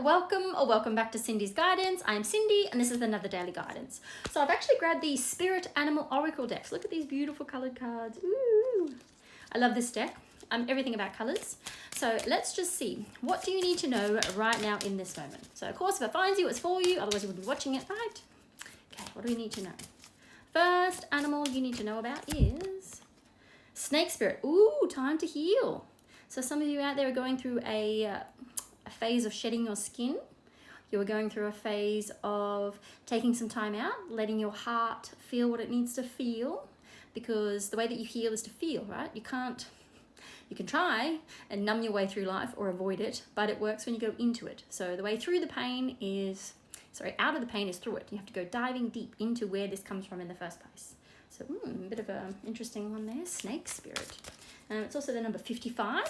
Welcome or welcome back to Cindy's Guidance. I'm Cindy and this is another daily guidance. So I've actually grabbed the Spirit Animal Oracle decks. Look at these beautiful colored cards. Ooh. I love this deck. Everything about colors. So let's just see. What do you need to know right now in this moment? So of course, if it finds you, it's for you. Otherwise you wouldn't be watching it, right? Okay, what do we need to know? First animal you need to know about is snake spirit. Ooh, time to heal. So some of you out there are going through a phase of shedding your skin. You are going through a phase of taking some time out, letting your heart feel what it needs to feel, because the way that you heal is to feel, right? You can try and numb your way through life or avoid it, but it works when you go into it. So the way through the pain is, out of the pain is through it. You have to go diving deep into where this comes from in the first place. So a bit of an interesting one there, snake spirit. It's also the number 55,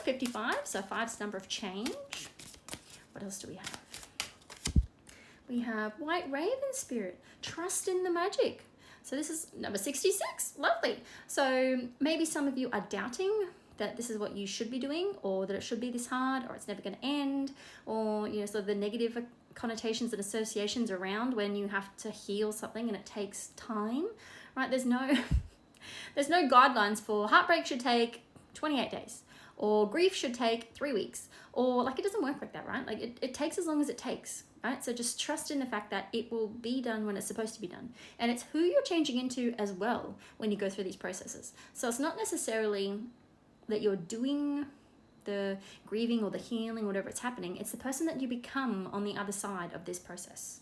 so 5's the number of change. What else do we have? We have white raven spirit, trust in the magic. So this is number 66, lovely. So maybe some of you are doubting that this is what you should be doing, or that it should be this hard, or it's never going to end, or sort of the negative connotations and associations around when you have to heal something and it takes time, right? There's no guidelines for heartbreak should take 28 days, or grief should take 3 weeks, or it doesn't work like that, right? It takes as long as it takes, right? So just trust in the fact that it will be done when it's supposed to be done. And it's who you're changing into as well when you go through these processes. So it's not necessarily that you're doing the grieving or the healing, whatever it's happening. It's the person that you become on the other side of this process.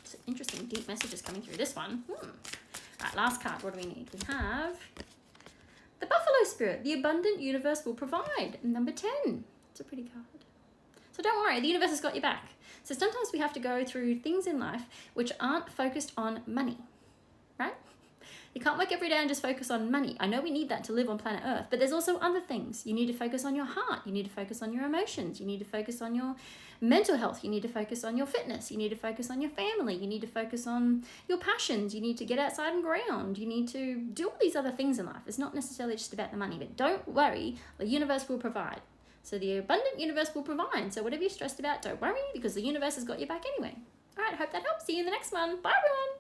Some interesting deep messages coming through this one. All right, last card. What do we need? We have the Buffalo Spirit. The abundant universe will provide. Number 10. It's a pretty card. So don't worry, the universe has got your back. So sometimes we have to go through things in life which aren't focused on money, right? You can't work every day and just focus on money. I know we need that to live on planet Earth, but there's also other things. You need to focus on your heart. You need to focus on your emotions. You need to focus on your mental health. You need to focus on your fitness. You need to focus on your family. You need to focus on your passions. You need to get outside and ground. You need to do all these other things in life. It's not necessarily just about the money, but don't worry, the universe will provide. So the abundant universe will provide. So whatever you're stressed about, don't worry, because the universe has got your back anyway. All right, hope that helps. See you in the next one. Bye, everyone.